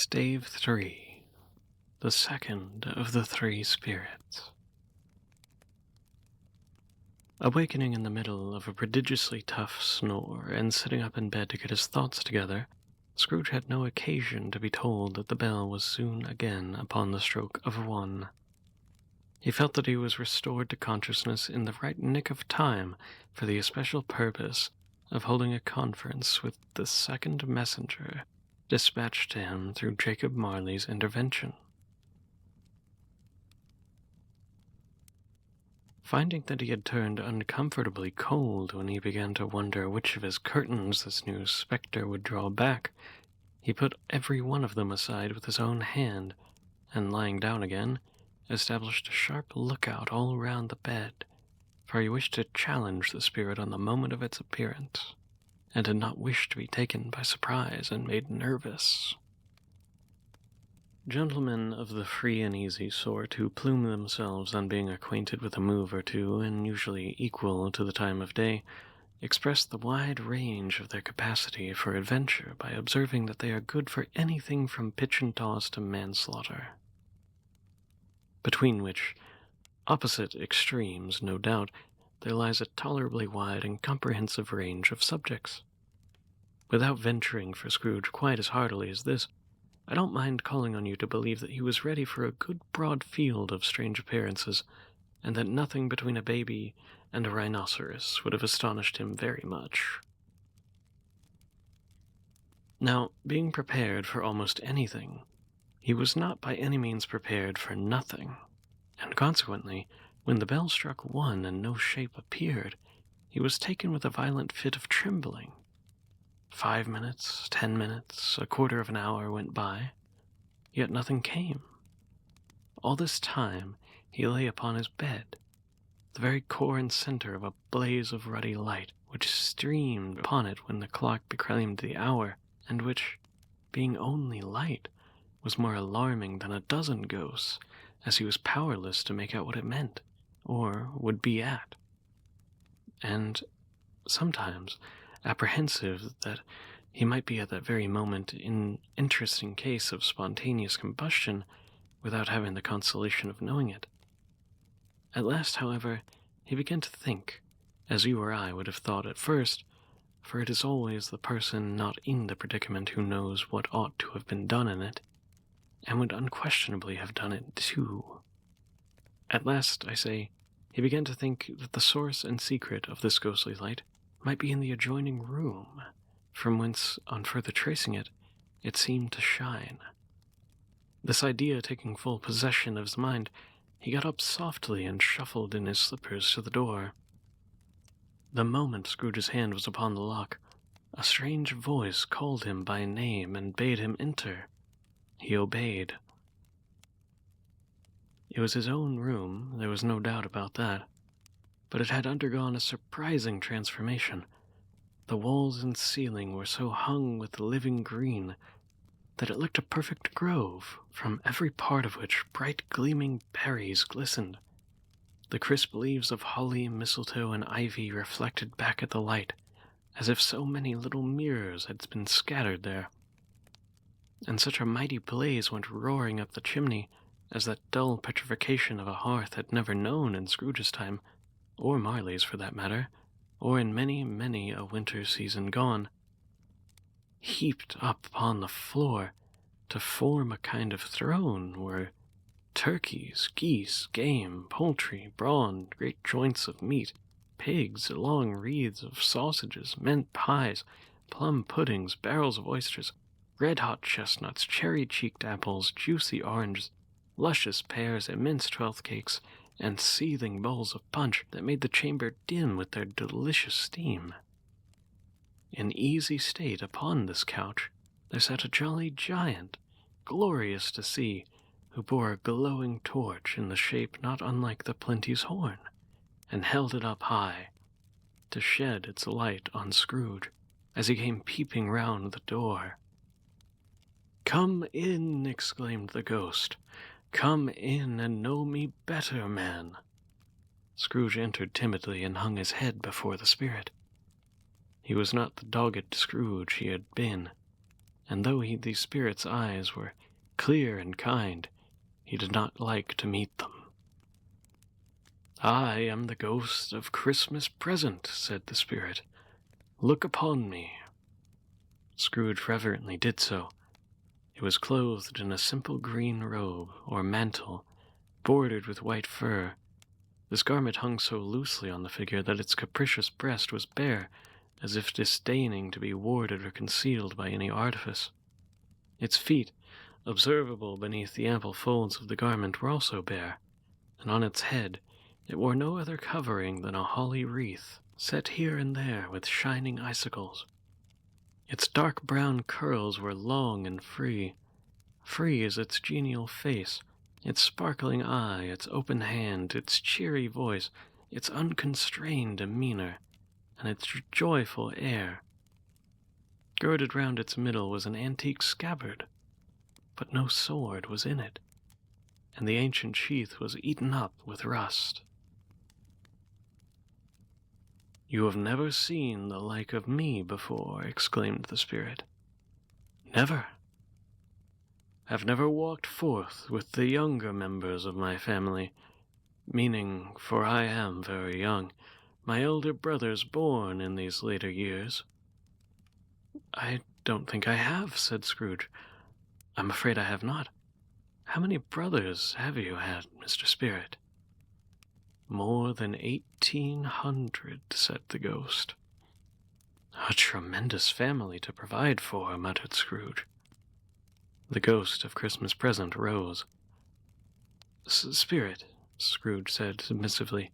Stave 3, the second of the three spirits. Awakening in the middle of a prodigiously tough snore and sitting up in bed to get his thoughts together, Scrooge had no occasion to be told that the bell was soon again upon the stroke of 1. He felt that he was restored to consciousness in the right nick of time for the especial purpose of holding a conference with the second messenger dispatched to him through Jacob Marley's intervention. Finding that he had turned uncomfortably cold when he began to wonder which of his curtains this new spectre would draw back, he put every one of them aside with his own hand, and lying down again, established a sharp lookout all round the bed, for he wished to challenge the spirit on the moment of its appearance, and did not wish to be taken by surprise and made nervous. Gentlemen of the free and easy sort who plume themselves on being acquainted with a move or two, and usually equal to the time of day, express the wide range of their capacity for adventure by observing that they are good for anything from pitch and toss to manslaughter. Between which opposite extremes, no doubt, there lies a tolerably wide and comprehensive range of subjects. Without venturing for Scrooge quite as heartily as this, I don't mind calling on you to believe that he was ready for a good broad field of strange appearances, and that nothing between a baby and a rhinoceros would have astonished him very much. Now, being prepared for almost anything, he was not by any means prepared for nothing, and consequently, when the bell struck 1 and no shape appeared, he was taken with a violent fit of trembling. 5 minutes, 10 minutes, a quarter of an hour went by, yet nothing came. All this time he lay upon his bed, the very core and center of a blaze of ruddy light, which streamed upon it when the clock proclaimed the hour, and which, being only light, was more alarming than a dozen ghosts, as he was powerless to make out what it meant, or would be at. And sometimes apprehensive that he might be at that very moment in interesting case of spontaneous combustion without having the consolation of knowing it. At last, however, he began to think, as you or I would have thought at first, for it is always the person not in the predicament who knows what ought to have been done in it, and would unquestionably have done it too. At last, I say, he began to think that the source and secret of this ghostly light might be in the adjoining room, from whence, on further tracing it, it seemed to shine. This idea taking full possession of his mind, he got up softly and shuffled in his slippers to the door. The moment Scrooge's hand was upon the lock, a strange voice called him by name and bade him enter. He obeyed. It was his own room, there was no doubt about that, but it had undergone a surprising transformation. The walls and ceiling were so hung with living green that it looked a perfect grove, from every part of which bright gleaming berries glistened. The crisp leaves of holly, mistletoe, and ivy reflected back at the light, as if so many little mirrors had been scattered there. And such a mighty blaze went roaring up the chimney as that dull petrification of a hearth had never known in Scrooge's time, or Marley's for that matter, or in many, many a winter season gone. Heaped up upon the floor to form a kind of throne were turkeys, geese, game, poultry, brawn, great joints of meat, pigs, long wreaths of sausages, mint pies, plum puddings, barrels of oysters, red-hot chestnuts, cherry-cheeked apples, juicy oranges, luscious pears, immense twelfth cakes, and seething bowls of punch that made the chamber dim with their delicious steam. In easy state upon this couch there sat a jolly giant, glorious to see, who bore a glowing torch in the shape not unlike the Plenty's horn, and held it up high, to shed its light on Scrooge as he came peeping round the door. "Come in," exclaimed the ghost. "Come in and know me better, man." Scrooge entered timidly and hung his head before the spirit. He was not the dogged Scrooge he had been, and though the spirit's eyes were clear and kind, he did not like to meet them. "I am the ghost of Christmas present," said the spirit. "Look upon me." Scrooge reverently did so. He was clothed in a simple green robe, or mantle, bordered with white fur. This garment hung so loosely on the figure that its capricious breast was bare, as if disdaining to be warded or concealed by any artifice. Its feet, observable beneath the ample folds of the garment, were also bare, and on its head it wore no other covering than a holly wreath, set here and there with shining icicles. Its dark brown curls were long and free as its genial face, its sparkling eye, its open hand, its cheery voice, its unconstrained demeanor, and its joyful air. Girded round its middle was an antique scabbard, but no sword was in it, and the ancient sheath was eaten up with rust. "You have never seen the like of me before," exclaimed the spirit. "Never. Have never walked forth with the younger members of my family, meaning, for I am very young, my elder brothers born in these later years." "I don't think I have," said Scrooge. "I'm afraid I have not. How many brothers have you had, Mr. Spirit?" "More than 1,800, said the ghost. "A tremendous family to provide for," muttered Scrooge. The ghost of Christmas present rose. "Spirit," Scrooge said submissively,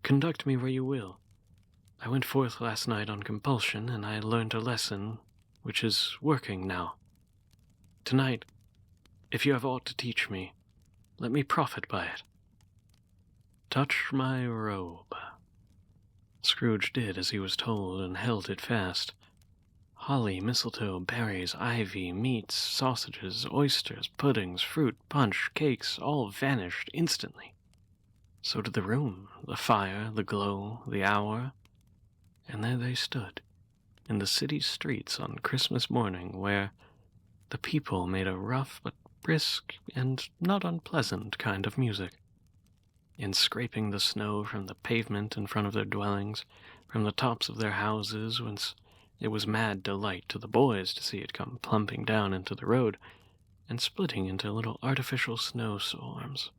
"conduct me where you will. I went forth last night on compulsion, and I learned a lesson which is working now. Tonight, if you have aught to teach me, let me profit by it. Touch my robe." Scrooge did as he was told, and held it fast. Holly, mistletoe, berries, ivy, meats, sausages, oysters, puddings, fruit, punch, cakes, all vanished instantly. So did the room, the fire, the glow, the hour, and there they stood, in the city streets on Christmas morning, where the people made a rough but brisk and not unpleasant kind of music. In scraping the snow from the pavement in front of their dwellings, from the tops of their houses, whence it was mad delight to the boys to see it come plumping down into the road, and splitting into little artificial snowstorms.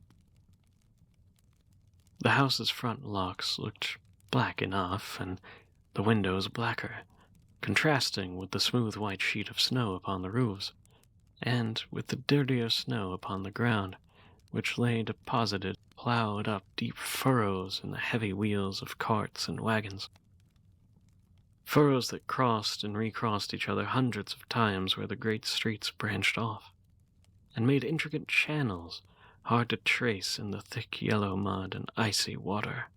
The house's front locks looked black enough, and the windows blacker, contrasting with the smooth white sheet of snow upon the roofs, and with the dirtier snow upon the ground, which lay deposited, plowed up deep furrows in the heavy wheels of carts and wagons. Furrows that crossed and recrossed each other hundreds of times where the great streets branched off, and made intricate channels hard to trace in the thick yellow mud and icy water.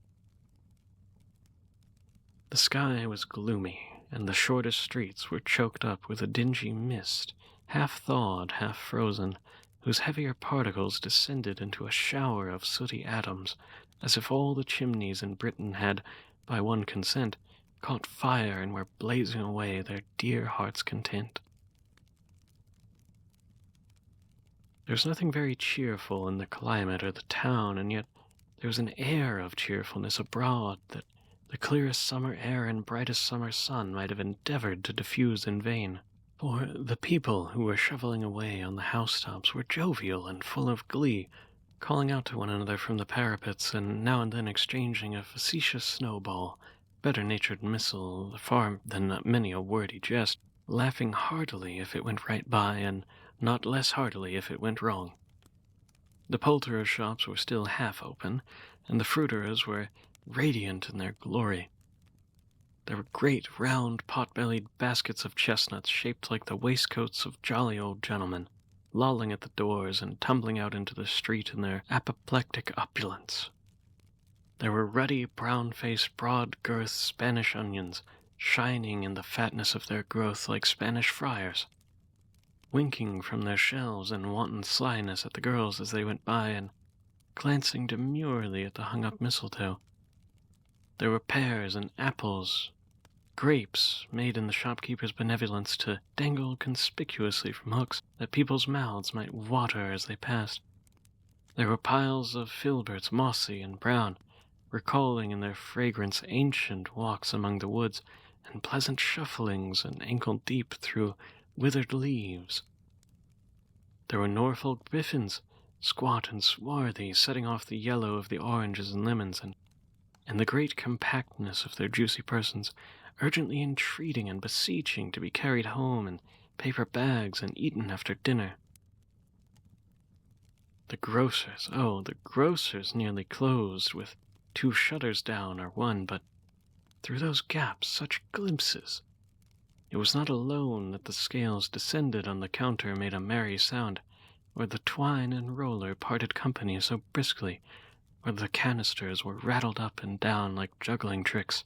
The sky was gloomy, and the shortest streets were choked up with a dingy mist, half thawed, half frozen, whose heavier particles descended into a shower of sooty atoms, as if all the chimneys in Britain had, by one consent, caught fire and were blazing away their dear heart's content. There was nothing very cheerful in the climate or the town, and yet there was an air of cheerfulness abroad that the clearest summer air and brightest summer sun might have endeavored to diffuse in vain. For the people who were shoveling away on the housetops were jovial and full of glee, calling out to one another from the parapets, and now and then exchanging a facetious snowball, better-natured missile, far than many a wordy jest, laughing heartily if it went right by, and not less heartily if it went wrong. The poulterers' shops were still half open, and the fruiterers were radiant in their glory. There were great, round, pot-bellied baskets of chestnuts shaped like the waistcoats of jolly old gentlemen, lolling at the doors and tumbling out into the street in their apoplectic opulence. There were ruddy, brown-faced, broad-girthed Spanish onions, shining in the fatness of their growth like Spanish friars, winking from their shelves in wanton slyness at the girls as they went by, and glancing demurely at the hung-up mistletoe. There were pears and apples, grapes made in the shopkeeper's benevolence to dangle conspicuously from hooks that people's mouths might water as they passed. There were piles of filberts, mossy and brown, recalling in their fragrance ancient walks among the woods and pleasant shufflings and ankle-deep through withered leaves. There were Norfolk griffins, squat and swarthy, setting off the yellow of the oranges and lemons, and the great compactness of their juicy persons, urgently entreating and beseeching to be carried home in paper bags and eaten after dinner. The grocers nearly closed, with 2 shutters down or one, but through those gaps such glimpses! It was not alone that the scales descended on the counter made a merry sound, or the twine and roller parted company so briskly, or the canisters were rattled up and down like juggling tricks,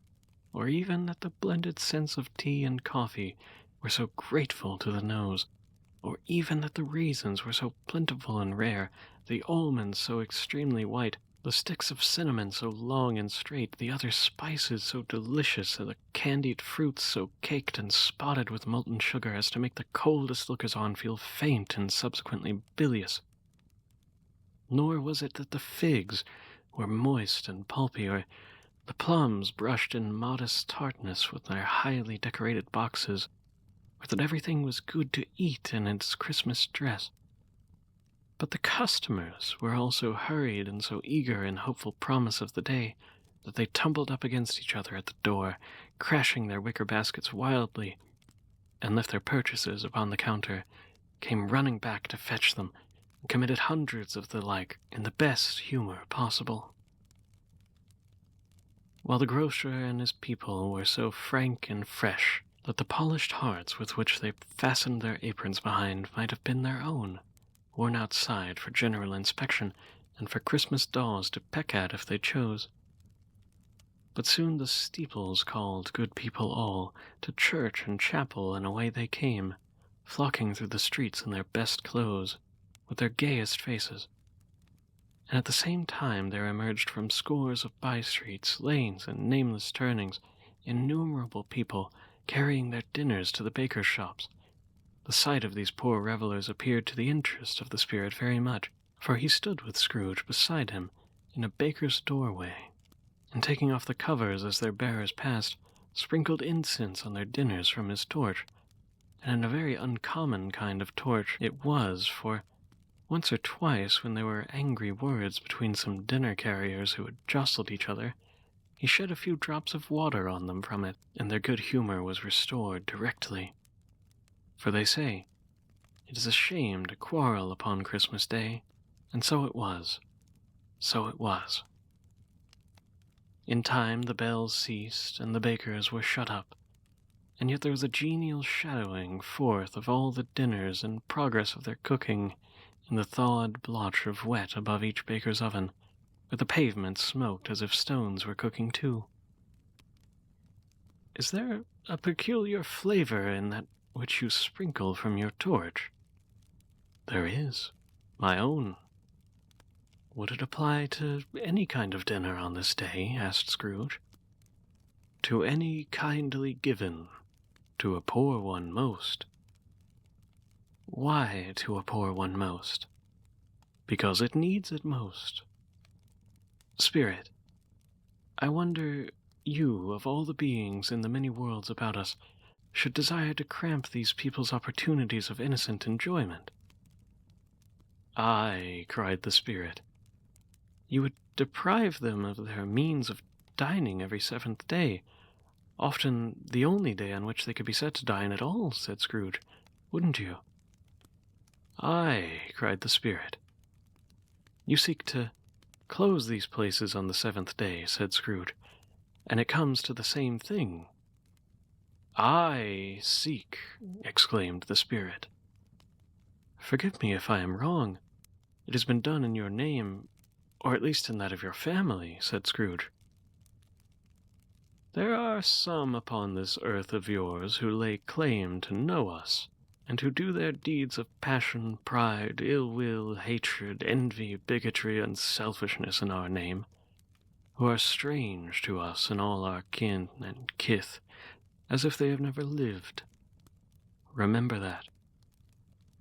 or even that the blended scents of tea and coffee were so grateful to the nose, or even that the raisins were so plentiful and rare, the almonds so extremely white, the sticks of cinnamon so long and straight, the other spices so delicious, and the candied fruits so caked and spotted with molten sugar as to make the coldest lookers-on feel faint and subsequently bilious. Nor was it that the figs were moist and pulpy, or the plums brushed in modest tartness with their highly decorated boxes, or that everything was good to eat in its Christmas dress. But the customers were also hurried and so eager in hopeful promise of the day that they tumbled up against each other at the door, crashing their wicker baskets wildly, and left their purchases upon the counter, came running back to fetch them, and committed hundreds of the like in the best humor possible. While the grocer and his people were so frank and fresh that the polished hearts with which they fastened their aprons behind might have been their own, worn outside for general inspection and for Christmas dolls to peck at if they chose. But soon the steeples called good people all to church and chapel, and away they came, flocking through the streets in their best clothes, with their gayest faces. And at the same time there emerged from scores of by-streets, lanes, and nameless turnings innumerable people carrying their dinners to the bakers' shops. The sight of these poor revelers appeared to the interest of the spirit very much, for he stood with Scrooge beside him in a baker's doorway, and taking off the covers as their bearers passed, sprinkled incense on their dinners from his torch, and in a very uncommon kind of torch it was, for once or twice when there were angry words between some dinner-carriers who had jostled each other, he shed a few drops of water on them from it, and their good humor was restored directly. For they say, it is a shame to quarrel upon Christmas Day, and so it was. So it was. In time the bells ceased, and the bakers were shut up, and yet there was a genial shadowing forth of all the dinners and progress of their cooking in the thawed blotch of wet above each baker's oven, where the pavement smoked as if stones were cooking too. Is there a peculiar flavor in that which you sprinkle from your torch? There is, my own. Would it apply to any kind of dinner on this day? Asked Scrooge. To any kindly given, to a poor one most. Why to a poor one most? Because it needs it most. Spirit, I wonder you, of all the beings in the many worlds about us, should desire to cramp these people's opportunities of innocent enjoyment. Aye, cried the spirit. You would deprive them of their means of dining every 7th day, often the only day on which they could be said to dine at all, said Scrooge, wouldn't you? Aye, cried the spirit. You seek to close these places on the 7th day, said Scrooge, and it comes to the same thing. I seek, exclaimed the spirit. Forgive me if I am wrong. It has been done in your name, or at least in that of your family, said Scrooge. There are some upon this earth of yours who lay claim to know us, and who do their deeds of passion, pride, ill will, hatred, envy, bigotry, and selfishness in our name, who are strange to us and all our kin and kith, as if they have never lived. Remember that,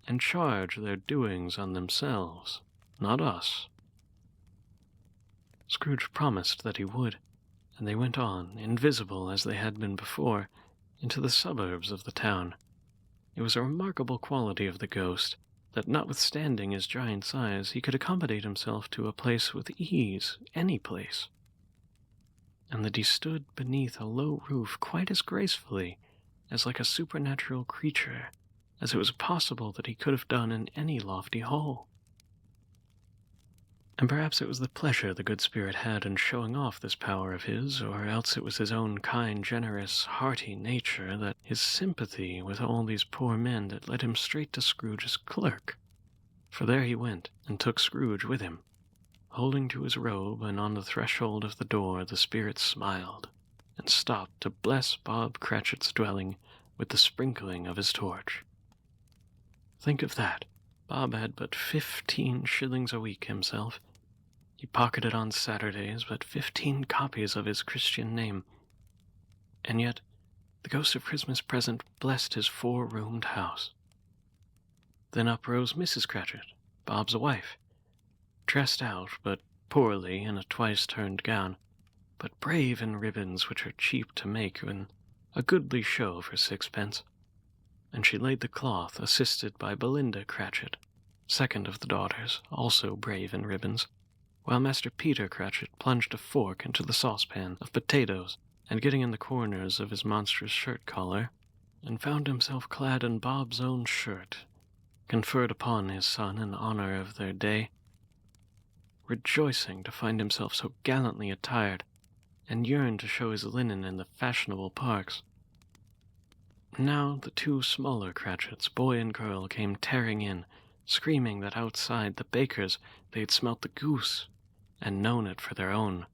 and charge their doings on themselves, not us." Scrooge promised that he would, and they went on, invisible as they had been before, into the suburbs of the town. It was a remarkable quality of the ghost that, notwithstanding his giant size, he could accommodate himself to a place with ease, any place, and that he stood beneath a low roof quite as gracefully, as like a supernatural creature, as it was possible that he could have done in any lofty hall. And perhaps it was the pleasure the good spirit had in showing off this power of his, or else it was his own kind, generous, hearty nature, that his sympathy with all these poor men that led him straight to Scrooge's clerk. For there he went, and took Scrooge with him. Holding to his robe, and on the threshold of the door the spirit smiled, and stopped to bless Bob Cratchit's dwelling with the sprinkling of his torch. Think of that. Bob had but 15 shillings a week himself. He pocketed on Saturdays but 15 copies of his Christian name. And yet the ghost of Christmas present blessed his 4-roomed house. Then up rose Mrs. Cratchit, Bob's wife, dressed out but poorly in a twice-turned gown, but brave in ribbons which are cheap to make, and a goodly show for 6 pence. And she laid the cloth, assisted by Belinda Cratchit, second of the daughters, also brave in ribbons, while Master Peter Cratchit plunged a fork into the saucepan of potatoes, and getting in the corners of his monstrous shirt-collar, and found himself clad in Bob's own shirt, conferred upon his son in honor of their day, rejoicing to find himself so gallantly attired, and yearned to show his linen in the fashionable parks. Now the 2 smaller Cratchits, boy and girl, came tearing in, screaming that outside the baker's they had smelt the goose, and known it for their own,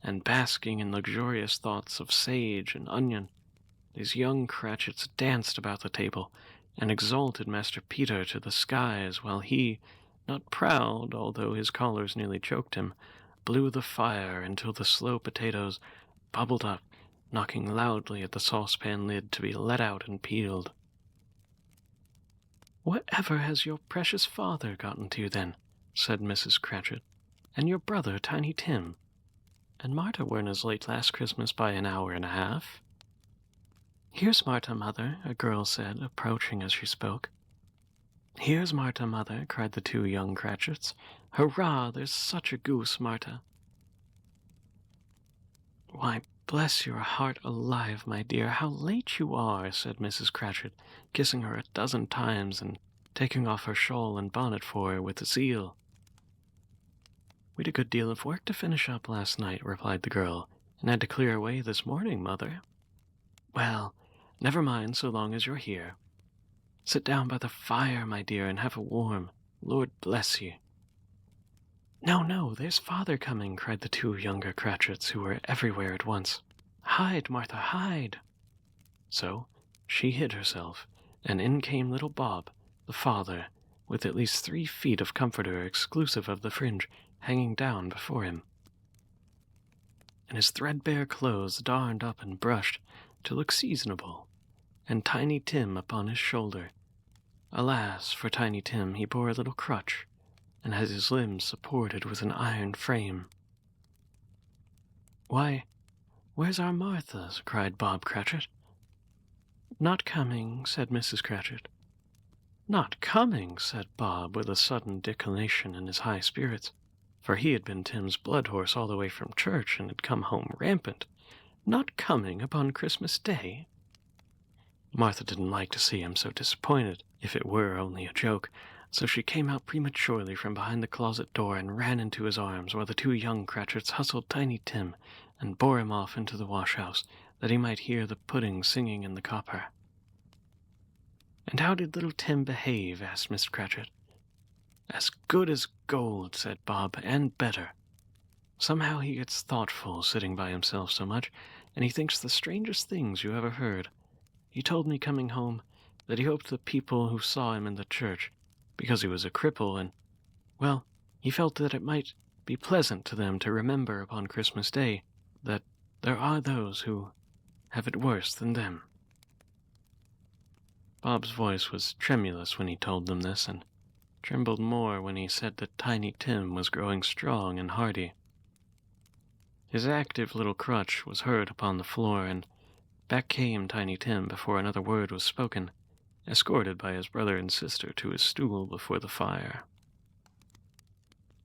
and basking in luxurious thoughts of sage and onion, these young Cratchits danced about the table, and exalted Master Peter to the skies, while he, not proud, although his collars nearly choked him, blew the fire until the slow potatoes bubbled up, knocking loudly at the saucepan lid to be let out and peeled. "Whatever has your precious father gotten to, then?" said Mrs. Cratchit. "And your brother, Tiny Tim? And Marta weren't as late last Christmas by an hour and a half." "Here's Marta, mother," a girl said, approaching as she spoke. "Here's Marta, mother," cried the 2 young Cratchits. "Hurrah, there's such a goose, Marta." "Why, bless your heart alive, my dear, how late you are," said Mrs. Cratchit, kissing her a dozen times and taking off her shawl and bonnet for her with zeal. "We'd a good deal of work to finish up last night," replied the girl, "and had to clear away this morning, mother." "Well, never mind so long as you're here. Sit down by the fire, my dear, and have a warm. Lord bless you." "No, no, there's father coming," cried the 2 younger Cratchits, who were everywhere at once. "Hide, Martha, hide." So she hid herself, and in came little Bob, the father, with at least 3 feet of comforter exclusive of the fringe hanging down before him, and his threadbare clothes darned up and brushed to look seasonable, and Tiny Tim upon his shoulder. Alas, for Tiny Tim, he bore a little crutch, and had his limbs supported with an iron frame. "Why, where's our Martha?" cried Bob Cratchit. "Not coming," said Mrs. Cratchit. "Not coming," said Bob, with a sudden declination in his high spirits, for he had been Tim's blood horse all the way from church, and had come home rampant. "Not coming upon Christmas Day?" Martha didn't like to see him so disappointed, if it were only a joke, so she came out prematurely from behind the closet door and ran into his arms, while the 2 young Cratchits hustled Tiny Tim and bore him off into the wash-house, that he might hear the pudding singing in the copper. "And how did little Tim behave?" asked Miss Cratchit. "As good as gold," said Bob, "and better. Somehow he gets thoughtful sitting by himself so much, and he thinks the strangest things you ever heard. He told me coming home that he hoped the people who saw him in the church, because he was a cripple, and, well, he felt that it might be pleasant to them to remember upon Christmas Day that there are those who have it worse than them." Bob's voice was tremulous when he told them this, and trembled more when he said that Tiny Tim was growing strong and hardy. His active little crutch was heard upon the floor, and back came Tiny Tim before another word was spoken, escorted by his brother and sister to his stool before the fire.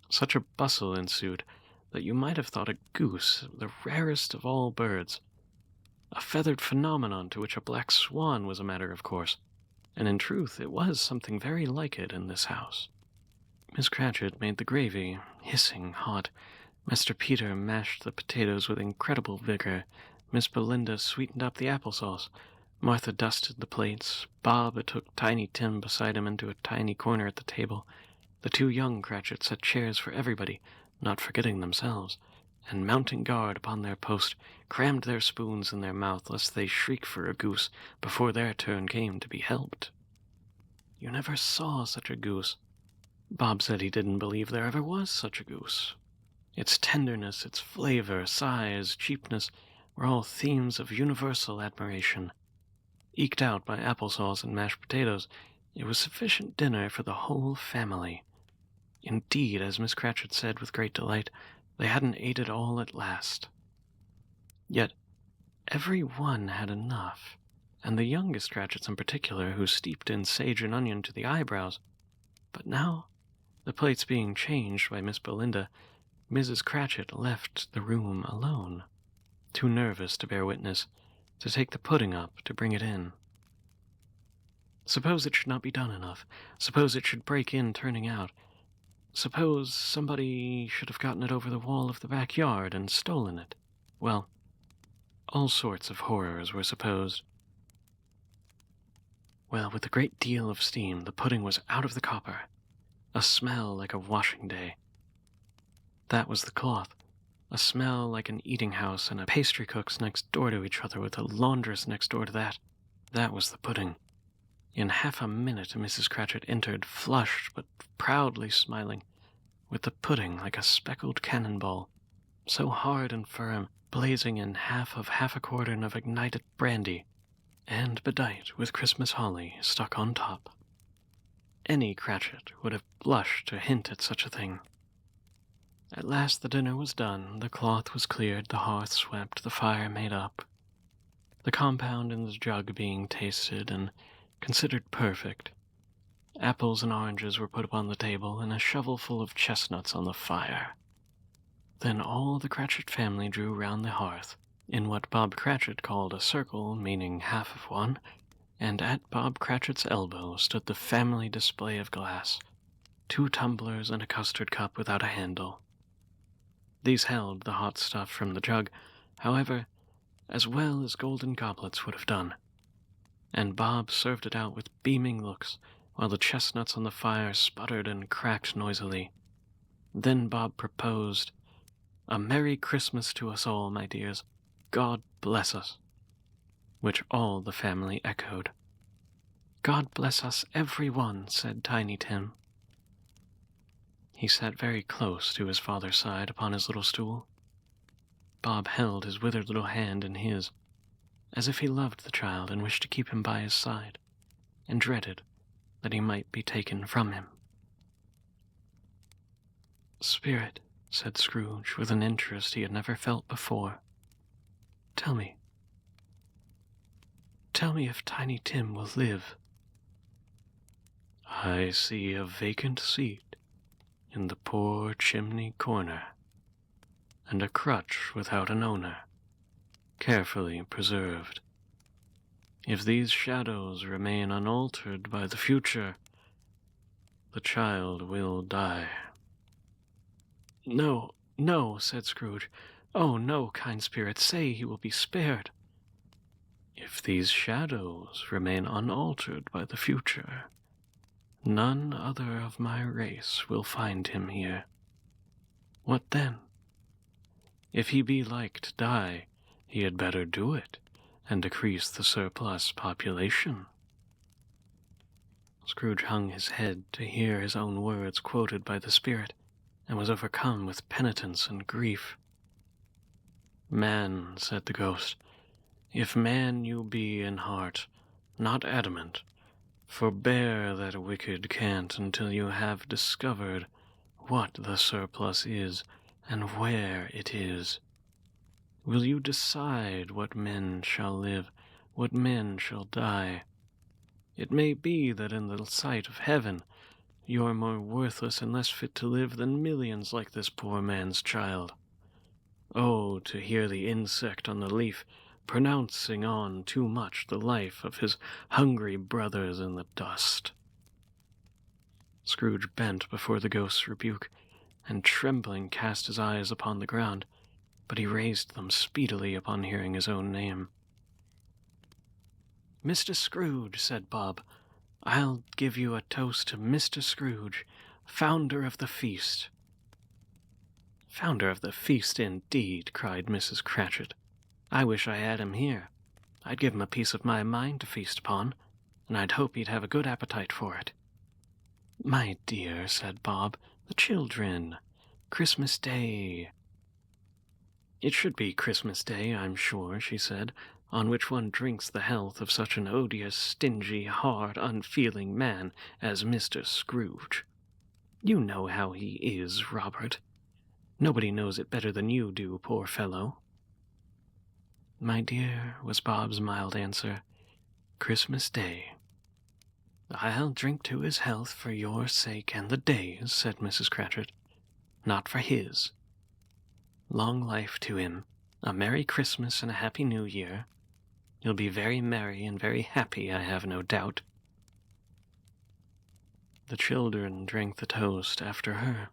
Such a bustle ensued that you might have thought a goose the rarest of all birds, a feathered phenomenon to which a black swan was a matter of course, and in truth it was something very like it in this house. Miss Cratchit made the gravy hissing hot. Mr. Peter mashed the potatoes with incredible vigor. Miss Belinda sweetened up the applesauce. Martha dusted the plates. Bob took Tiny Tim beside him into a tiny corner at the table. The two young Cratchits set chairs for everybody, not forgetting themselves, and mounting guard upon their post, crammed their spoons in their mouth lest they shriek for a goose before their turn came to be helped. You never saw such a goose. Bob said he didn't believe there ever was such a goose. Its tenderness, its flavor, size, cheapness were all themes of universal admiration. Eked out by applesauce and mashed potatoes, it was sufficient dinner for the whole family. Indeed, as Miss Cratchit said with great delight, they hadn't ate it all at last. Yet every one had enough, and the youngest Cratchits in particular, who steeped in sage and onion to the eyebrows. But now, the plates being changed by Miss Belinda, Mrs. Cratchit left the room alone, too nervous to bear witness, to take the pudding up to bring it in. Suppose it should not be done enough. Suppose it should break in turning out. Suppose somebody should have gotten it over the wall of the backyard and stolen it. Well, all sorts of horrors were supposed. Well, with a great deal of steam, the pudding was out of the copper, a smell like a washing day. That was the cloth, a smell like an eating house and a pastry cook's next door to each other with a laundress next door to that. That was the pudding. In half a minute Mrs. Cratchit entered, flushed but proudly smiling, with the pudding like a speckled cannonball, so hard and firm, blazing in half a quartern of ignited brandy, and bedight with Christmas holly stuck on top. Any Cratchit would have blushed to hint at such a thing. At last the dinner was done, the cloth was cleared, the hearth swept, the fire made up, the compound in the jug being tasted and considered perfect. Apples and oranges were put upon the table, and a shovelful of chestnuts on the fire. Then all the Cratchit family drew round the hearth, in what Bob Cratchit called a circle, meaning half of one, and at Bob Cratchit's elbow stood the family display of glass, 2 tumblers and a custard cup without a handle. These held the hot stuff from the jug, however, as well as golden goblets would have done, and Bob served it out with beaming looks, while the chestnuts on the fire sputtered and cracked noisily. Then Bob proposed, "A Merry Christmas to us all, my dears. God bless us," which all the family echoed. "God bless us, every one," said Tiny Tim. He sat very close to his father's side upon his little stool. Bob held his withered little hand in his, as if he loved the child and wished to keep him by his side, and dreaded that he might be taken from him. "Spirit," said Scrooge, with an interest he had never felt before, tell me if Tiny Tim will live." "I see a vacant seat in the poor chimney corner, and a crutch without an owner, carefully preserved. If these shadows remain unaltered by the future, the child will die." "No, no," said Scrooge. "Oh, no, kind spirit, say he will be spared." "If these shadows remain unaltered by the future, none other of my race will find him here. What then? If he be like to die, he had better do it, and decrease the surplus population." Scrooge hung his head to hear his own words quoted by the spirit, and was overcome with penitence and grief. "Man," said the ghost, "if man you be in heart, not adamant, Forbear that wicked cant until you have discovered what the surplus is and where it is. Will you decide what men shall live, what men shall die? It may be that in the sight of heaven you are more worthless and less fit to live than millions like this poor man's child. Oh, to hear the insect on the leaf pronouncing on too much the life of his hungry brothers in the dust. Scrooge bent before the ghost's rebuke, and trembling cast his eyes upon the ground, but he raised them speedily upon hearing his own name. "Mr. Scrooge," said Bob, "I'll give you a toast to Mr. Scrooge, founder of the feast." "Founder of the feast, indeed," cried Mrs. Cratchit. "I wish I had him here. I'd give him a piece of my mind to feast upon, and I'd hope he'd have a good appetite for it." "My dear," said Bob, "the children. Christmas Day." "It should be Christmas Day, I'm sure," she said, "on which one drinks the health of such an odious, stingy, hard, unfeeling man as Mr. Scrooge. You know how he is, Robert. Nobody knows it better than you do, poor fellow." "My dear," was Bob's mild answer, "Christmas Day." "I'll drink to his health for your sake and the day's," said Mrs. Cratchit. "Not for his. Long life to him, a Merry Christmas and a Happy New Year. You'll be very merry and very happy, I have no doubt." The children drank the toast after her.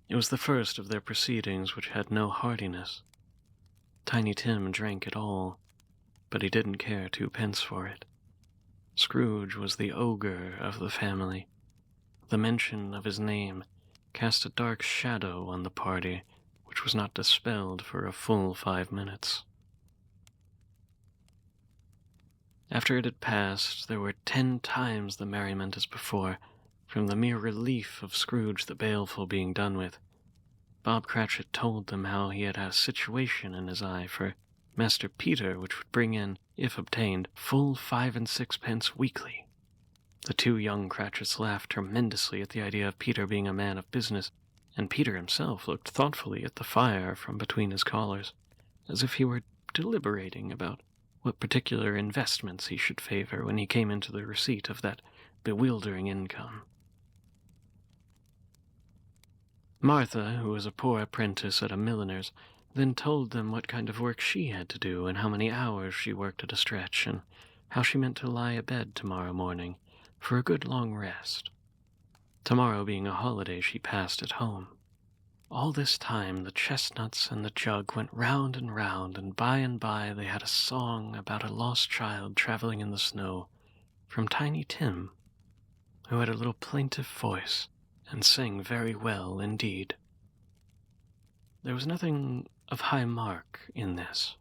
It was the first of their proceedings which had no heartiness. Tiny Tim drank it all, but he didn't care twopence for it. Scrooge was the ogre of the family. The mention of his name cast a dark shadow on the party, which was not dispelled for a full 5 minutes. After it had passed, there were 10 times the merriment as before, from the mere relief of Scrooge the Baleful being done with. Bob Cratchit told them how he had a situation in his eye for Master Peter, which would bring in, if obtained, full 5 and 6 weekly. The 2 young Cratchits laughed tremendously at the idea of Peter being a man of business, and Peter himself looked thoughtfully at the fire from between his collars, as if he were deliberating about what particular investments he should favor when he came into the receipt of that bewildering income. Martha, who was a poor apprentice at a milliner's, then told them what kind of work she had to do and how many hours she worked at a stretch, and how she meant to lie abed tomorrow morning for a good long rest. Tomorrow being a holiday she passed at home. All this time the chestnuts and the jug went round, and by they had a song about a lost child traveling in the snow, from Tiny Tim, who had a little plaintive voice, and sang very well indeed. There was nothing of high mark in this.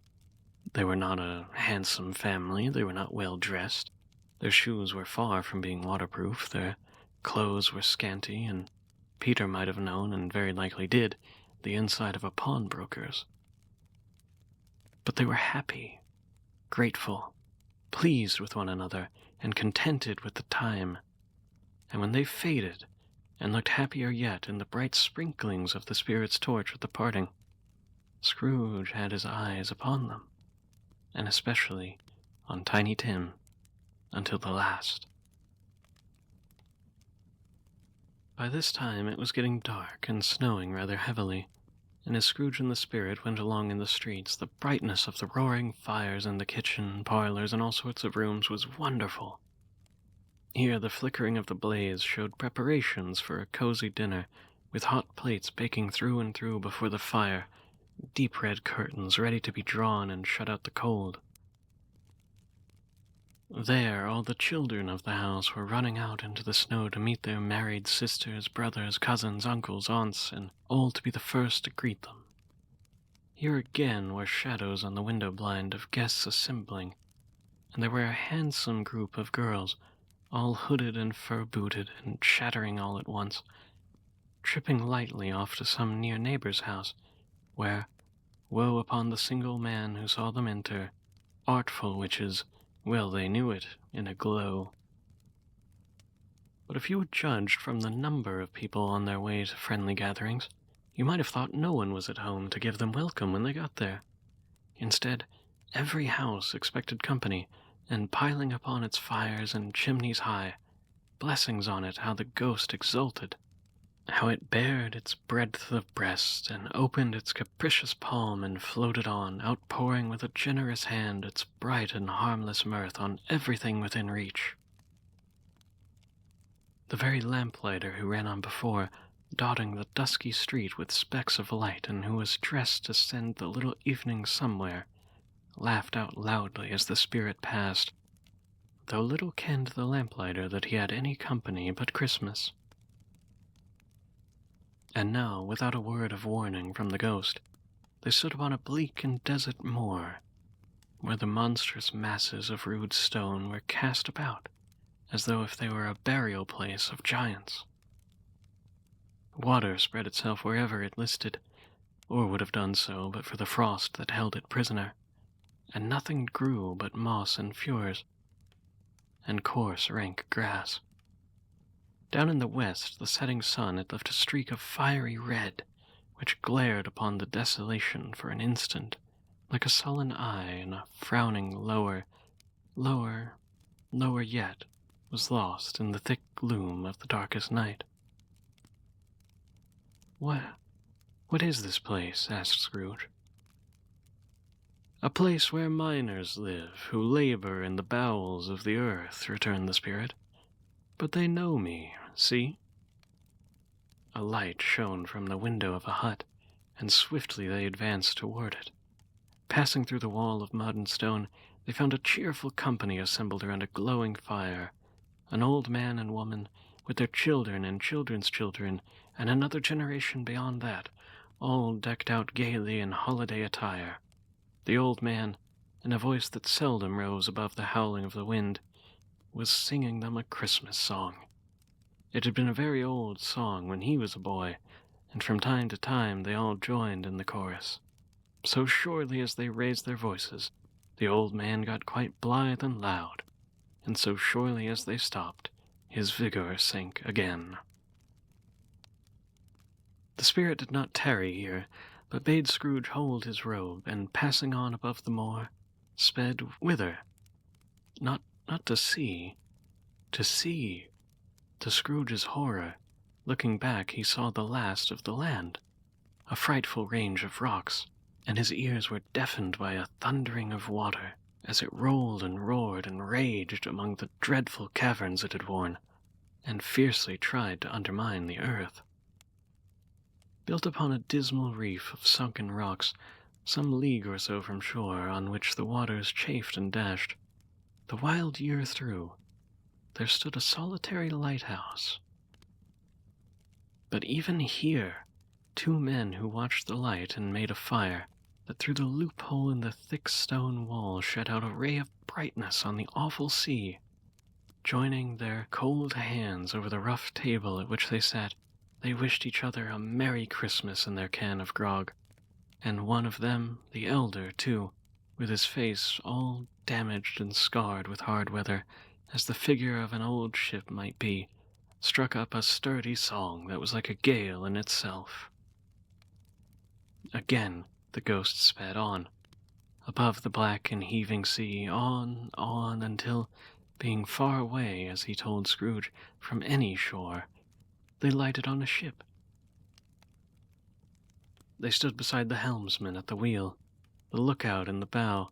They were not a handsome family, they were not well dressed, their shoes were far from being waterproof, their clothes were scanty, and Peter might have known, and very likely did, the inside of a pawnbroker's. But they were happy, grateful, pleased with one another, and contented with the time. And when they faded, and looked happier yet in the bright sprinklings of the spirit's torch at the parting, Scrooge had his eyes upon them, and especially on Tiny Tim, until the last. By this time it was getting dark and snowing rather heavily, and as Scrooge and the spirit went along in the streets, the brightness of the roaring fires in the kitchen, parlors, and all sorts of rooms was wonderful. Here the flickering of the blaze showed preparations for a cozy dinner, with hot plates baking through and through before the fire, deep red curtains ready to be drawn and shut out the cold. There all the children of the house were running out into the snow to meet their married sisters, brothers, cousins, uncles, aunts, and all to be the first to greet them. Here again were shadows on the window blind of guests assembling, and there were a handsome group of girls, all hooded and fur-booted, and chattering all at once, tripping lightly off to some near neighbor's house, where, woe upon the single man who saw them enter, artful witches, well they knew it, in a glow, but if you had judged from the number of people on their way to friendly gatherings, you might have thought no one was at home to give them welcome when they got there. Instead, every house expected company, and piling upon its fires and chimneys high, blessings on it how the ghost exulted, how it bared its breadth of breast, and opened its capricious palm and floated on, outpouring with a generous hand its bright and harmless mirth on everything within reach. The very lamplighter who ran on before, dotting the dusky street with specks of light, and who was dressed to send the little evening somewhere, laughed out loudly as the spirit passed, though little kenned the lamplighter that he had any company but Christmas. And now, without a word of warning from the ghost, they stood upon a bleak and desert moor, where the monstrous masses of rude stone were cast about, as though if they were a burial place of giants. Water spread itself wherever it listed, or would have done so but for the frost that held it prisoner, and nothing grew but moss and furze, and coarse rank grass. Down in the west the setting sun had left a streak of fiery red, which glared upon the desolation for an instant, like a sullen eye, and a frowning lower yet, was lost in the thick gloom of the darkest night. What is this place?" asked Scrooge. "A place where miners live, who labor in the bowels of the earth," returned the spirit. "But they know me, see?" A light shone from the window of a hut, and swiftly they advanced toward it. Passing through the wall of mud and stone, they found a cheerful company assembled around a glowing fire, an old man and woman, with their children and children's children, and another generation beyond that, all decked out gaily in holiday attire. The old man, in a voice that seldom rose above the howling of the wind, was singing them a Christmas song. It had been a very old song when he was a boy, and from time to time they all joined in the chorus. So surely as they raised their voices, the old man got quite blithe and loud, and so surely as they stopped, his vigor sank again. The spirit did not tarry here, but bade Scrooge hold his robe, and passing on above the moor, sped whither? Not to see, to see. To Scrooge's horror, looking back he saw the last of the land, a frightful range of rocks, and his ears were deafened by a thundering of water, as it rolled and roared and raged among the dreadful caverns it had worn, and fiercely tried to undermine the earth. Built upon a dismal reef of sunken rocks, some league or so from shore, on which the waters chafed and dashed, the wild year through, there stood a solitary lighthouse. But even here, two men who watched the light and made a fire, that through the loophole in the thick stone wall shed out a ray of brightness on the awful sea, joining their cold hands over the rough table at which they sat, they wished each other a Merry Christmas in their can of grog, and one of them, the elder, too, with his face all damaged and scarred with hard weather, as the figure of an old ship might be, struck up a sturdy song that was like a gale in itself. Again the ghost sped on, above the black and heaving sea, on, until, being far away, as he told Scrooge, from any shore, they lighted on a ship. They stood beside the helmsman at the wheel, the lookout in the bow,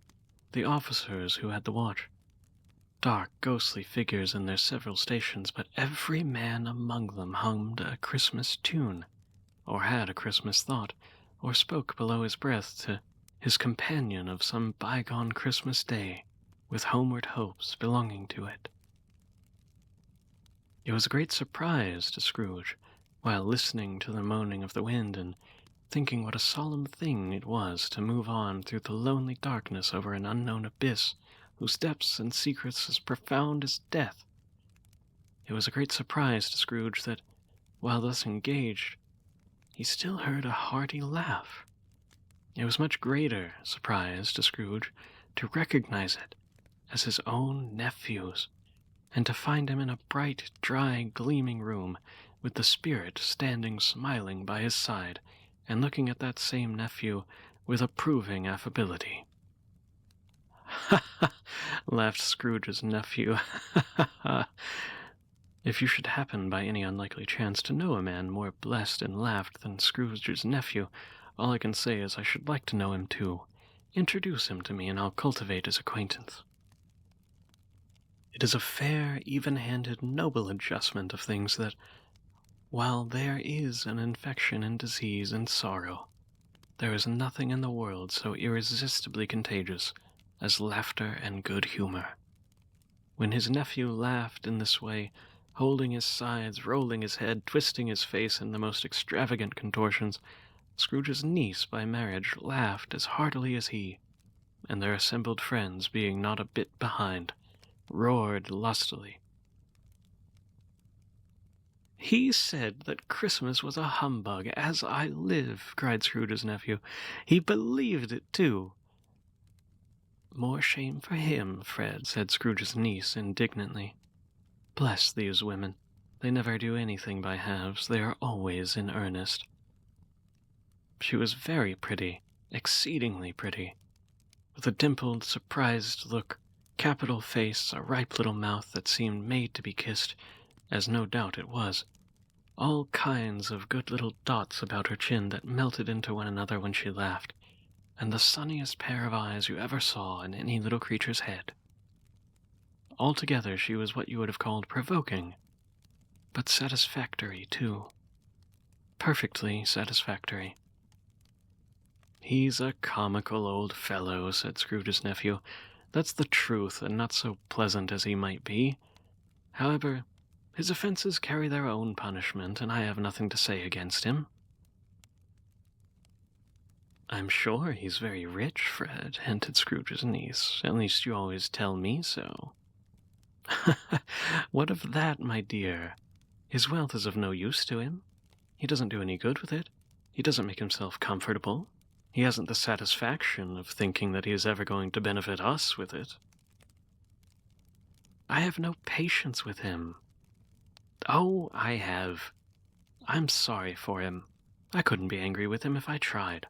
the officers who had the watch. Dark, ghostly figures in their several stations, but every man among them hummed a Christmas tune, or had a Christmas thought, or spoke below his breath to his companion of some bygone Christmas day, with homeward hopes belonging to it. It was a great surprise to Scrooge, while listening to the moaning of the wind and thinking what a solemn thing it was to move on through the lonely darkness over an unknown abyss, whose depths and secrets as profound as death. It was a great surprise to Scrooge that, while thus engaged, he still heard a hearty laugh. It was much greater surprise to Scrooge to recognize it as his own nephew's, and to find him in a bright, dry, gleaming room, with the spirit standing smiling by his side, and looking at that same nephew with approving affability. "Ha ha!" laughed Scrooge's nephew. If you should happen by any unlikely chance to know a man more blessed and laughed than Scrooge's nephew, all I can say is I should like to know him too. Introduce him to me, and I'll cultivate his acquaintance. It is a fair, even-handed, noble adjustment of things that, while there is an infection and disease and sorrow, there is nothing in the world so irresistibly contagious as laughter and good humor. When his nephew laughed in this way, holding his sides, rolling his head, twisting his face in the most extravagant contortions, Scrooge's niece by marriage laughed as heartily as he, and their assembled friends, being not a bit behind, roared lustily. "He said that Christmas was a humbug, as I live," cried Scrooge's nephew. "He believed it, too." "More shame for him, Fred," said Scrooge's niece indignantly. "Bless these women. They never do anything by halves. They are always in earnest." She was very pretty, exceedingly pretty, with a dimpled, surprised look, capital face, a ripe little mouth that seemed made to be kissed, as no doubt it was, all kinds of good little dots about her chin that melted into one another when she laughed, and the sunniest pair of eyes you ever saw in any little creature's head. Altogether she was what you would have called provoking, but satisfactory, too. Perfectly satisfactory. "He's a comical old fellow," said Scrooge's nephew. "That's the truth, and not so pleasant as he might be. However, his offenses carry their own punishment, and I have nothing to say against him." "I'm sure he's very rich, Fred," hinted Scrooge's niece. "At least you always tell me so." "What of that, my dear? His wealth is of no use to him. He doesn't do any good with it. He doesn't make himself comfortable. He hasn't the satisfaction of thinking that he is ever going to benefit us with it. I have no patience with him." "Oh, I have. I'm sorry for him. I couldn't be angry with him if I tried.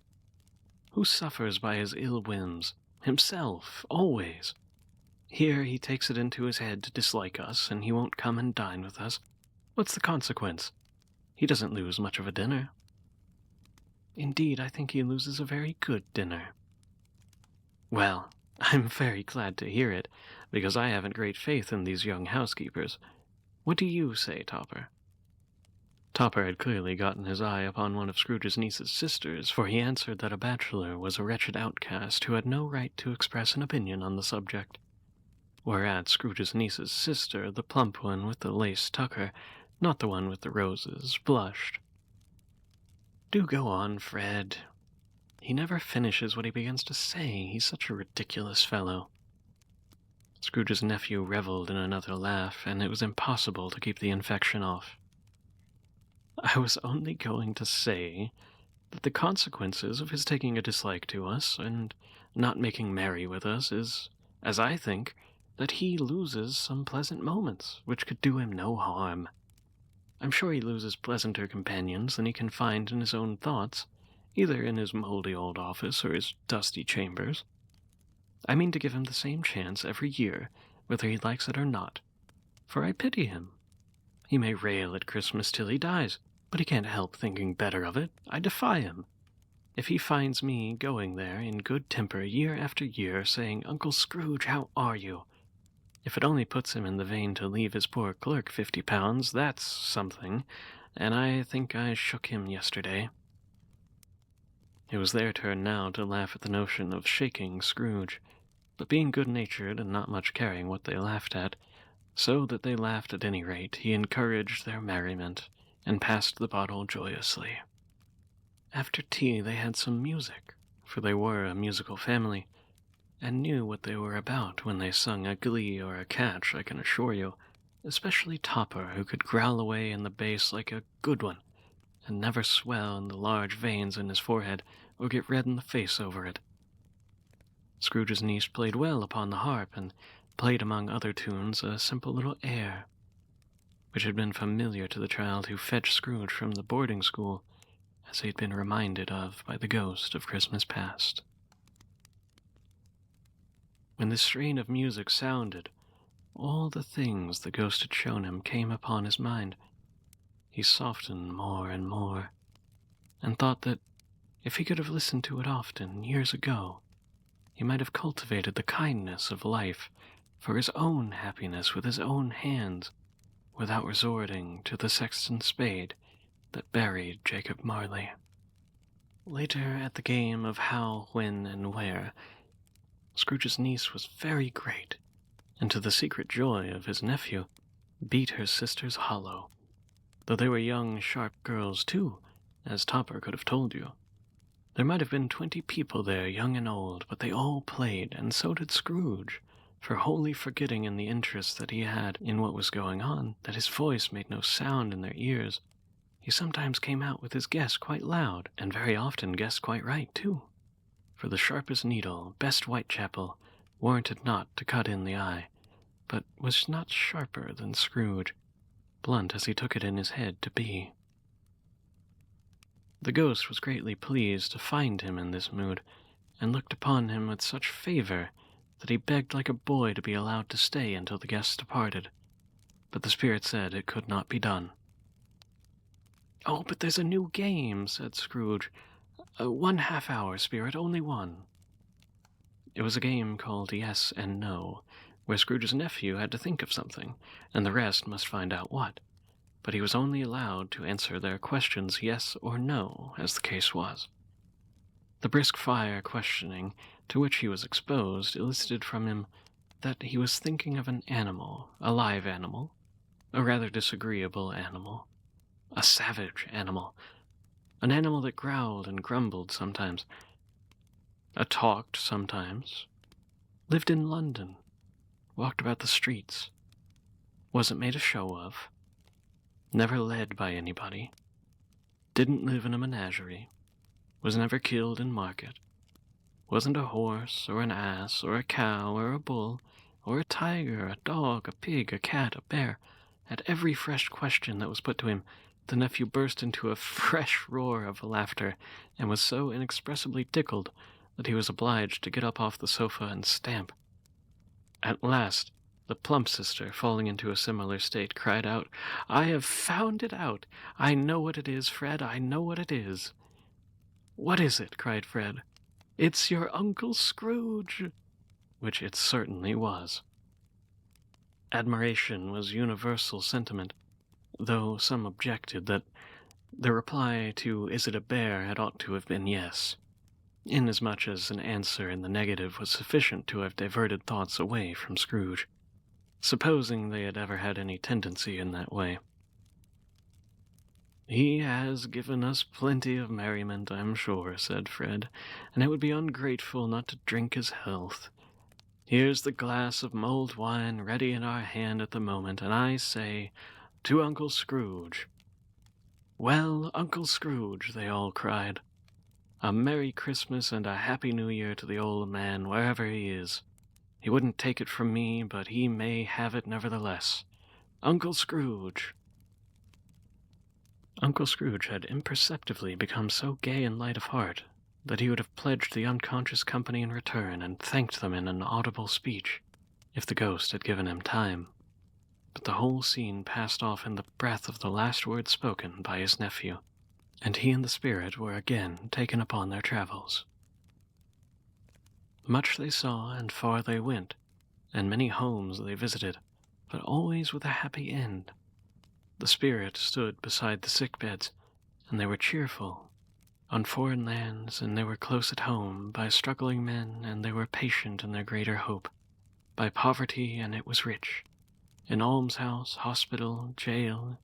Who suffers by his ill whims? Himself, always. Here he takes it into his head to dislike us, and he won't come and dine with us. What's the consequence? He doesn't lose much of a dinner. Indeed, I think he loses a very good dinner." "Well, I'm very glad to hear it, because I haven't great faith in these young housekeepers. What do you say, Topper?" Topper had clearly gotten his eye upon one of Scrooge's niece's sisters, for he answered that a bachelor was a wretched outcast who had no right to express an opinion on the subject. Whereat Scrooge's niece's sister, the plump one with the lace tucker, not the one with the roses, blushed. "Do go on, Fred. He never finishes what he begins to say. He's such a ridiculous fellow." Scrooge's nephew reveled in another laugh, and it was impossible to keep the infection off. "I was only going to say that the consequences of his taking a dislike to us and not making merry with us is, as I think, that he loses some pleasant moments which could do him no harm. I'm sure he loses pleasanter companions than he can find in his own thoughts, either in his mouldy old office or his dusty chambers. I mean to give him the same chance every year, whether he likes it or not, for I pity him. He may rail at Christmas till he dies, but he can't help thinking better of it. I defy him. If he finds me going there in good temper year after year, saying, 'Uncle Scrooge, how are you?' If it only puts him in the vein to leave his poor clerk £50, that's something, and I think I shook him yesterday." It was their turn now to laugh at the notion of shaking Scrooge, but being good-natured and not much caring what they laughed at, so that they laughed at any rate, he encouraged their merriment, and passed the bottle joyously. After tea they had some music, for they were a musical family, and knew what they were about when they sung a glee or a catch, I can assure you, especially Topper, who could growl away in the bass like a good one, and never swell in the large veins in his forehead, or get red in the face over it. Scrooge's niece played well upon the harp, and played among other tunes a simple little air, which had been familiar to the child who fetched Scrooge from the boarding school, as he had been reminded of by the ghost of Christmas past. When this strain of music sounded, all the things the ghost had shown him came upon his mind. He softened more and more, and thought that if he could have listened to it often years ago, he might have cultivated the kindness of life for his own happiness with his own hands, without resorting to the sexton spade that buried Jacob Marley. Later, at the game of How, When, and Where, Scrooge's niece was very great, and to the secret joy of his nephew, beat her sisters hollow, though they were young, sharp girls too, as Topper could have told you. There might have been 20 people there, young and old, but they all played, and so did Scrooge, for wholly forgetting in the interest that he had in what was going on, that his voice made no sound in their ears, he sometimes came out with his guess quite loud, and very often guessed quite right, too. For the sharpest needle, best Whitechapel, warranted not to cut in the eye, but was not sharper than Scrooge, blunt as he took it in his head to be. The ghost was greatly pleased to find him in this mood, and looked upon him with such favor that he begged like a boy to be allowed to stay until the guests departed. But the spirit said it could not be done. "Oh, but there's a new game," said Scrooge. 1 half-hour, spirit, only one." It was a game called Yes and No, where Scrooge's nephew had to think of something, and the rest must find out what. But he was only allowed to answer their questions yes or no, as the case was. The brisk fire questioning to which he was exposed elicited from him that he was thinking of an animal, a live animal, a rather disagreeable animal, a savage animal, an animal that growled and grumbled sometimes, talked sometimes, lived in London, walked about the streets, wasn't made a show of, never led by anybody, didn't live in a menagerie, was never killed in market, wasn't a horse or an ass or a cow or a bull or a tiger, a dog, a pig, a cat, a bear. At every fresh question that was put to him, the nephew burst into a fresh roar of laughter, and was so inexpressibly tickled that he was obliged to get up off the sofa and stamp. At last, the plump sister, falling into a similar state, cried out, "I have found it out! I know what it is, Fred, I know what it is." "What is it?" cried Fred. "It's your Uncle Scrooge!" Which it certainly was. Admiration was universal sentiment, though some objected that the reply to "Is it a bear?" had ought to have been yes, inasmuch as an answer in the negative was sufficient to have diverted thoughts away from Scrooge, supposing they had ever had any tendency in that way. "He has given us plenty of merriment, I'm sure," said Fred, "and it would be ungrateful not to drink his health. Here's the glass of mulled wine ready in our hand at the moment, and I say, to Uncle Scrooge." "Well, Uncle Scrooge," they all cried, "a Merry Christmas and a Happy New Year to the old man, wherever he is. He wouldn't take it from me, but he may have it nevertheless. Uncle Scrooge!" Uncle Scrooge had imperceptibly become so gay and light of heart that he would have pledged the unconscious company in return and thanked them in an audible speech, if the ghost had given him time. But the whole scene passed off in the breath of the last word spoken by his nephew, and he and the spirit were again taken upon their travels. Much they saw, and far they went, and many homes they visited, but always with a happy end. The spirit stood beside the sick beds, and they were cheerful. On foreign lands, and they were close at home, by struggling men, and they were patient in their greater hope, by poverty, and it was rich, in almshouse, hospital, jail,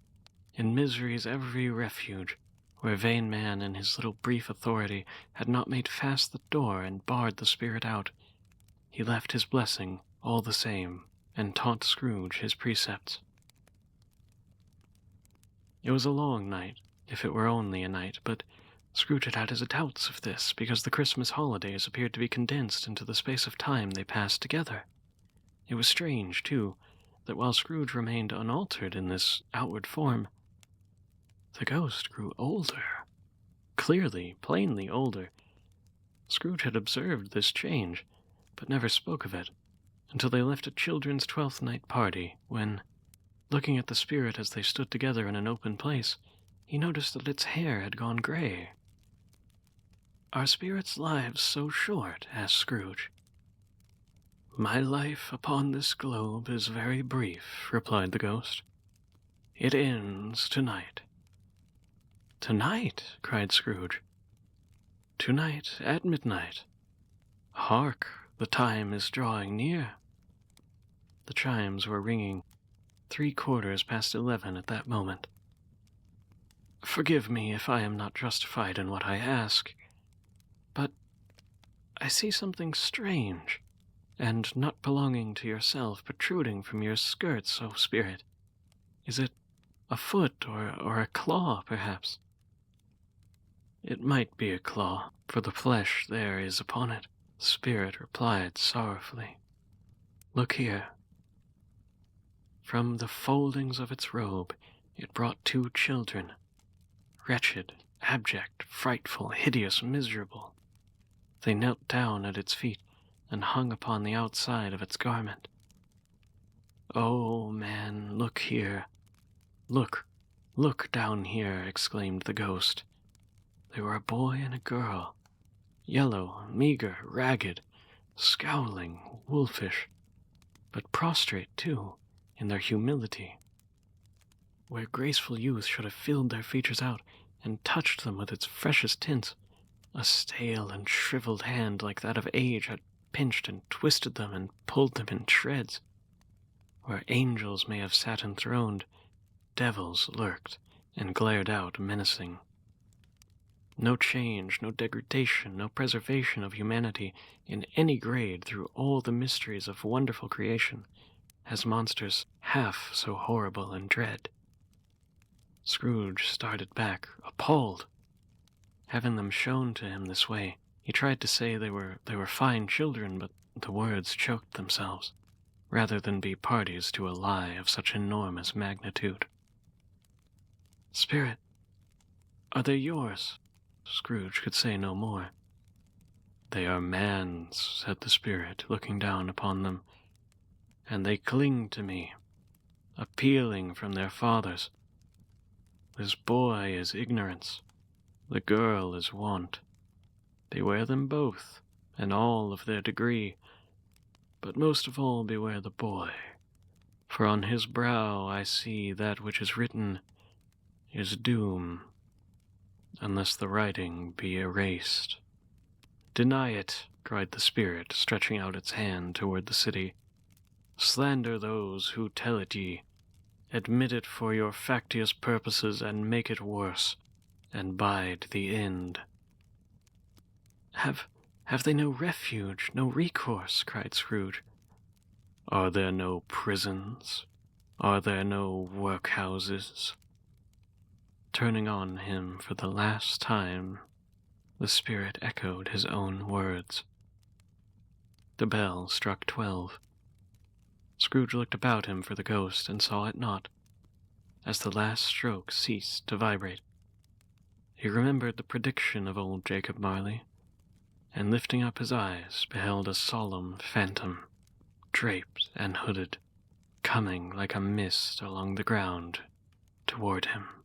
in misery's every refuge, where vain man in his little brief authority had not made fast the door and barred the spirit out. He left his blessing all the same, and taught Scrooge his precepts. It was a long night, if it were only a night, but Scrooge had his doubts of this, because the Christmas holidays appeared to be condensed into the space of time they passed together. It was strange, too, that while Scrooge remained unaltered in this outward form, the ghost grew older. Clearly, plainly older. Scrooge had observed this change, but never spoke of it, until they left a children's 12th night party, when, looking at the spirit as they stood together in an open place, he noticed that its hair had gone gray. "Are spirits' lives so short?" asked Scrooge. "My life upon this globe is very brief," replied the ghost. "It ends tonight." "Tonight?" cried Scrooge. "Tonight at midnight. Hark, the time is drawing near." The chimes were ringing 11:15 at that moment. "Forgive me if I am not justified in what I ask, but I see something strange and not belonging to yourself protruding from your skirts, O spirit. Is it a foot or a claw, perhaps?" "It might be a claw, for the flesh there is upon it," the spirit replied sorrowfully. "Look here." From the foldings of its robe it brought 2 children, wretched, abject, frightful, hideous, miserable. They knelt down at its feet and hung upon the outside of its garment. "Oh, man, look here. Look down here," exclaimed the ghost. They were a boy and a girl, yellow, meager, ragged, scowling, wolfish, but prostrate, too, in their humility. Where graceful youth should have filled their features out and touched them with its freshest tints, a stale and shriveled hand like that of age had pinched and twisted them and pulled them in shreds. Where angels may have sat enthroned, devils lurked and glared out menacing. No change, no degradation, no preservation of humanity in any grade through all the mysteries of wonderful creation has monsters half so horrible and dread. Scrooge started back, appalled. Having them shown to him this way, he tried to say they were fine children, but the words choked themselves, rather than be parties to a lie of such enormous magnitude. "Spirit, are they yours?" Scrooge could say no more. "They are man's," said the spirit, looking down upon them, "and they cling to me, appealing from their fathers. This boy is ignorance, the girl is want. They wear them both, and all of their degree, but most of all beware the boy, for on his brow I see that which is written is doom, unless the writing be erased." "Deny it," cried the spirit, stretching out its hand toward the city. "Slander those who tell it ye. Admit it for your factious purposes, and make it worse, and bide the end." Have they no refuge, no recourse?" cried Scrooge. "Are there no prisons? Are there no workhouses?" Turning on him for the last time, the spirit echoed his own words. The bell struck 12. Scrooge looked about him for the ghost and saw it not. As the last stroke ceased to vibrate, he remembered the prediction of old Jacob Marley, and lifting up his eyes beheld a solemn phantom, draped and hooded, coming like a mist along the ground toward him.